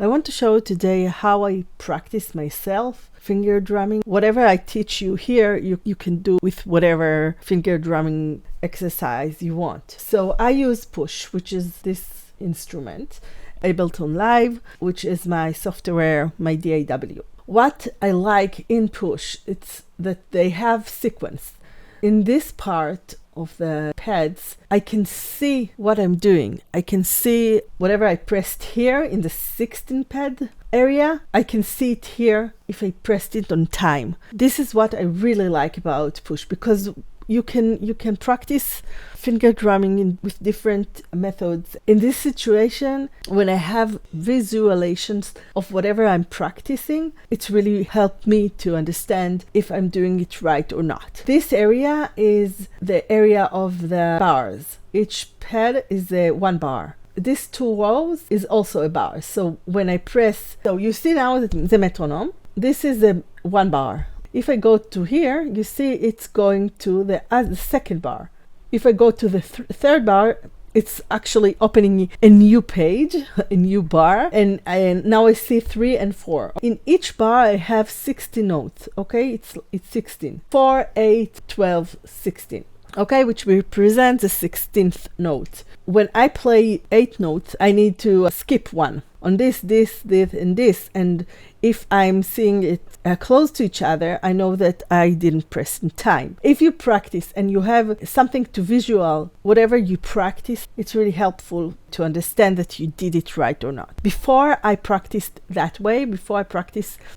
I want to show today how I practice myself finger drumming. Whatever I teach you here, you can do with whatever finger drumming exercise you want. So I use Push, which is this instrument, Ableton Live, which is my software, my DAW. What I like in Push, it's that they have sequence. In this part of the pads, I can see what I'm doing. I can see whatever I pressed here in the 16 pad area. I can see it here if I pressed it on time. This is what I really like about Push, because you can practice finger drumming with different methods. In this situation, when I have visualizations of whatever I'm practicing, it's really helped me to understand if I'm doing it right or not. This area is the area of the bars. Each pad is a 1 bar. This 2 rows is also a bar. So when I press, so you see now the metronome. This is a 1 bar. If I go to here, you see it's going to the second bar. If I go to the third bar, it's actually opening a new page, a new bar, and now I see 3 and 4. In each bar, I have 16 notes, okay? It's 16. 4, 8, 12, 16. Okay, which represents the 16th note. When I play 8 notes, I need to skip one on this, and this. And if I'm seeing it close to each other, I know that I didn't press in time. If you practice and you have something to visual, whatever you practice, it's really helpful to understand that you did it right or not. Before I practiced that way,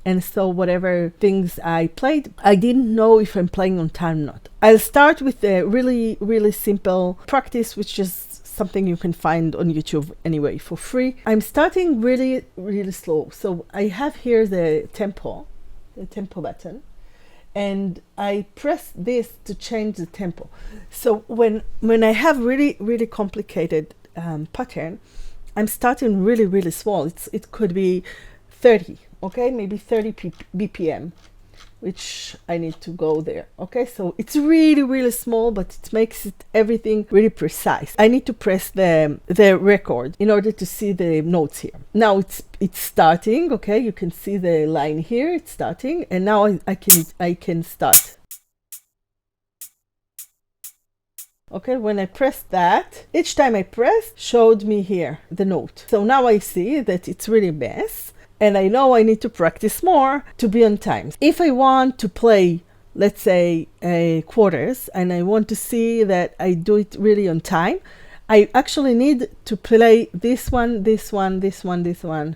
and so whatever things I played, I didn't know if I'm playing on time or not. I'll start with a really, really simple practice, which is something you can find on YouTube anyway for free. I'm starting really, really slow. So I have here the tempo button, and I press this to change the tempo. So when I have really, really complicated pattern, I'm starting really, really small. It could be 30, okay, maybe 30 BPM, which I need to go there. Okay, so it's really, really small, but it makes it everything really precise. I need to press the record in order to see the notes here. Now it's starting. Okay, you can see the line here. It's starting, and now I can start. Okay, when I press that, each time I press, showed me here the note. So now I see that it's really a mess. And I know I need to practice more to be on time. If I want to play, let's say, quarters, and I want to see that I do it really on time, I actually need to play this one, this one, this one, this one,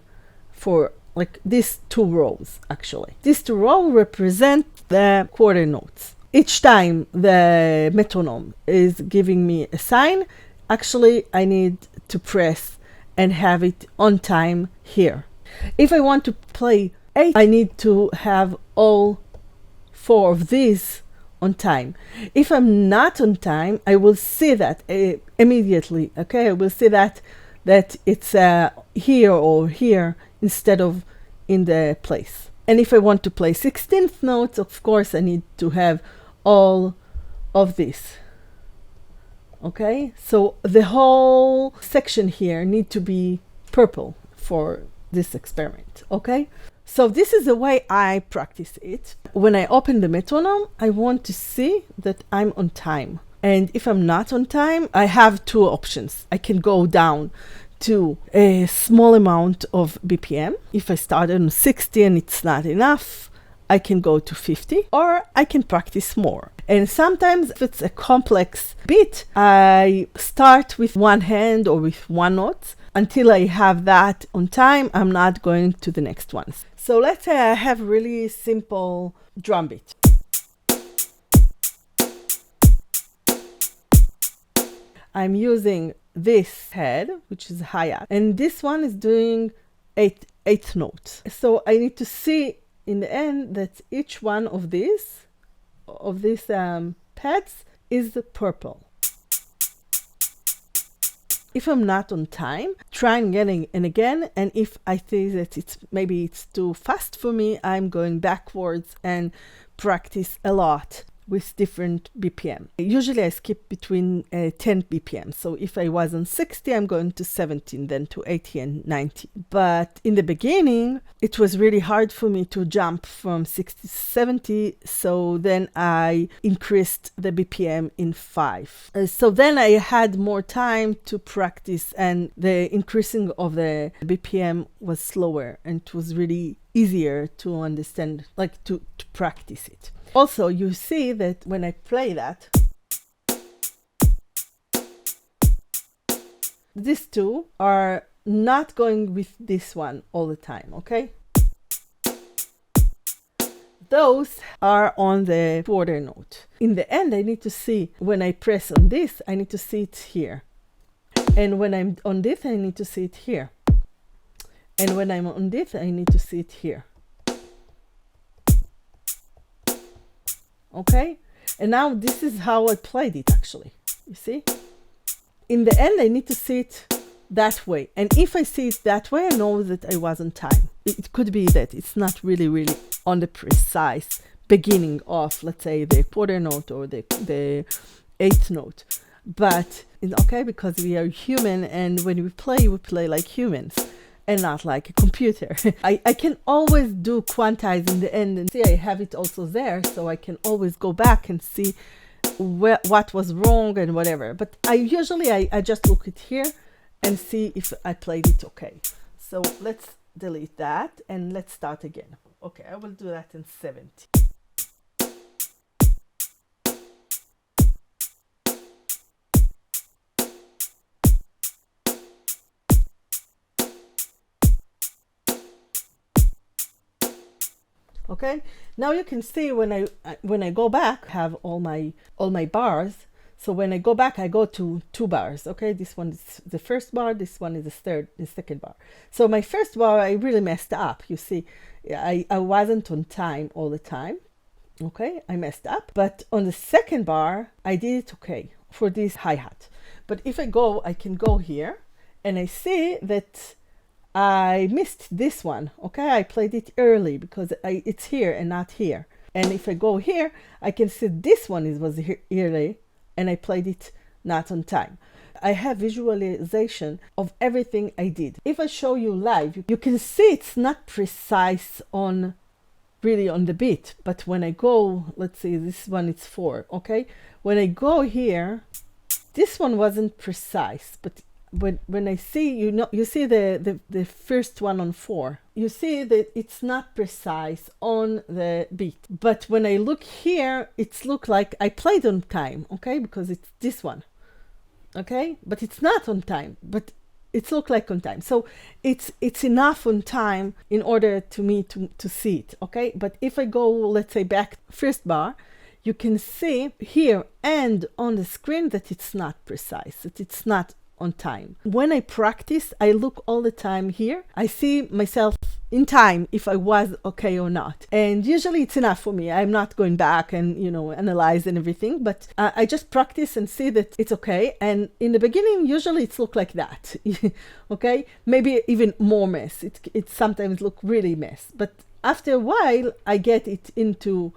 for like these 2 rows, actually. These 2 rows represent the quarter notes. Each time the metronome is giving me a sign, actually I need to press and have it on time here. If I want to play 8, I need to have all 4 of these on time. If I'm not on time, I will see that immediately. Okay, I will see that it's here or here instead of in the place. And if I want to play 16th notes, of course, I need to have all of this. Okay, so the whole section here need to be purple for this experiment. Okay, so this is the way I practice it. When I open the metronome, I want to see that I'm on time. And if I'm not on time, I have 2 options. I can go down to a small amount of BPM. If I started on 60 and it's not enough, I can go to 50, or I can practice more. And sometimes if it's a complex beat, I start with one hand or with one note. Until I have that on time, I'm not going to the next ones. So let's say I have really simple drum beat. I'm using this head, which is hi-hat, and this one is doing 8 notes. So I need to see in the end that each one of these pads is purple. If I'm not on time, try again and again. And if I think that maybe it's too fast for me, I'm going backwards and practice a lot with different BPM. Usually I skip between 10 BPM. So if I was on 60, I'm going to 17, then to 80 and 90. But in the beginning, it was really hard for me to jump from 60 to 70. So then I increased the BPM in 5. So then I had more time to practice, and the increasing of the BPM was slower, and it was really easier to understand, like to practice it. Also, you see that when I play that, these two are not going with this one all the time, okay? Those are on the quarter note. In the end, I need to see, when I press on this, I need to see it here. And when I'm on this, I need to see it here. And when I'm on this, I need to see it here. Okay? And now this is how I played it, actually. You see? In the end, I need to see it that way. And if I see it that way, I know that I was on time. It could be that it's not really on the precise beginning of, let's say, the quarter note or the eighth note. But it's okay, because we are human, and when we play like humans and not like a computer. I can always do quantize in the end, and see I have it also there, so I can always go back and see what was wrong and whatever. But I just look at here and see if I played it okay. So let's delete that and let's start again. Okay, I will do that in 70. Okay, now you can see when I go back, I have all my bars. So when I go back, I go to 2 bars. Okay, this one is the first bar, this one is the second bar. So my first bar, I really messed up. You see, I wasn't on time all the time. Okay, I messed up. But on the second bar, I did it okay for this hi-hat. But if I can go here, and I see that I missed this one. Okay, I played it early because it's here and not here. And if I go here, I can see this one was early, and I played it not on time. I have visualization of everything I did. If I show you live, you can see it's not precise on the beat. But when I go, let's see, this one is 4. Okay, when I go here, this one wasn't precise, but when I see, you see the first one on 4, you see that it's not precise on the beat. But when I look here, it's look like I played on time, okay, because it's this one, okay, but it's not on time, but it's look like on time. So it's enough on time in order to me to see it, okay. But if I go, let's say, back first bar, you can see here and on the screen that it's not precise, that it's not on time. When I practice, I look all the time here. I see myself in time if I was okay or not. And usually it's enough for me. I'm not going back and, analyze and everything, but I just practice and see that it's okay. And in the beginning, usually it's look like that. Okay? Maybe even more mess. It sometimes look really mess. But after a while, I get it into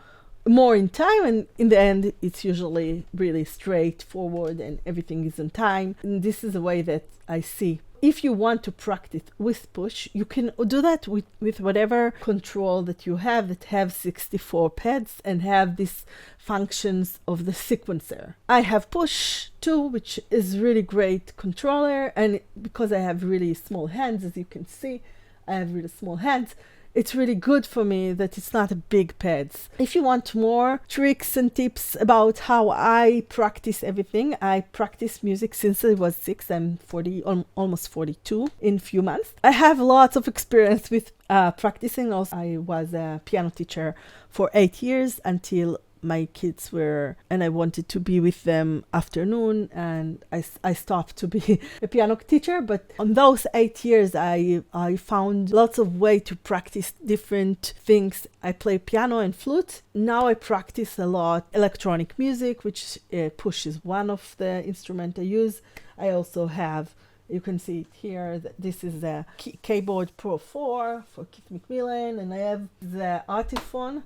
more in time, and in the end it's usually really straightforward and everything is on time. And this is the way that I see. If you want to practice with push, you can do that with whatever control that you have that have 64 pads and have these functions of the sequencer. I have push too, which is really great controller, and because I have really small hands, as you can see, I have really small hands. It's really good for me that it's not a big pads. If you want more tricks and tips about how I practice everything, I practice music since I was 6. I'm 40, almost 42 in a few months. I have lots of experience with practicing. Also, I was a piano teacher for 8 years until my kids were, and I wanted to be with them afternoon, and I stopped to be a piano teacher. But on those 8 years, I found lots of way to practice different things. I play piano and flute. Now I practice a lot electronic music, which push is one of the instruments I use. I also have, you can see it here, this is the Keyboard Pro 4 for Keith McMillan, and I have the Artiphone,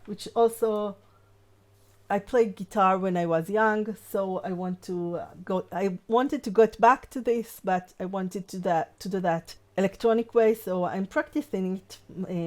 which also I played guitar when I was young, so I wanted to get back to this, but I wanted to do that electronic way, so I'm practicing it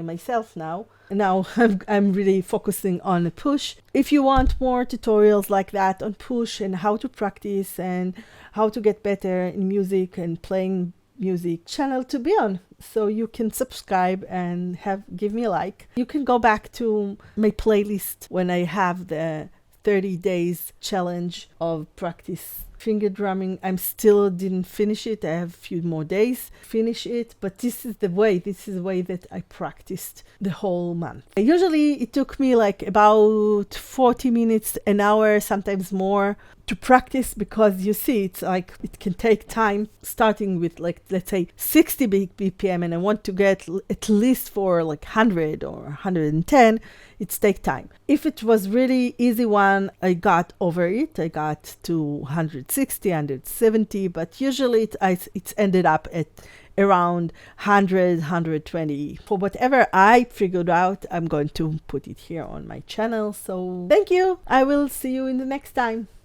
myself now. Now I'm really focusing on a push. If you want more tutorials like that on push and how to practice and how to get better in music and playing music channel to be on, so you can subscribe and give me a like. You can go back to my playlist when I have the 30 days challenge of practice finger drumming. I'm still didn't finish it. I have a few more days to finish it, but this is the way that I practiced the whole month. Usually it took me like about 40 minutes, an hour, sometimes more to practice, because you see it's like it can take time, starting with like, let's say 60 BPM, and I want to get at least for like 100 or 110. It's take time. If it was really easy one, I got over it. I got to 160, 170, but usually it's ended up at around 100, 120. For whatever I figured out, I'm going to put it here on my channel. So thank you. I will see you in the next time.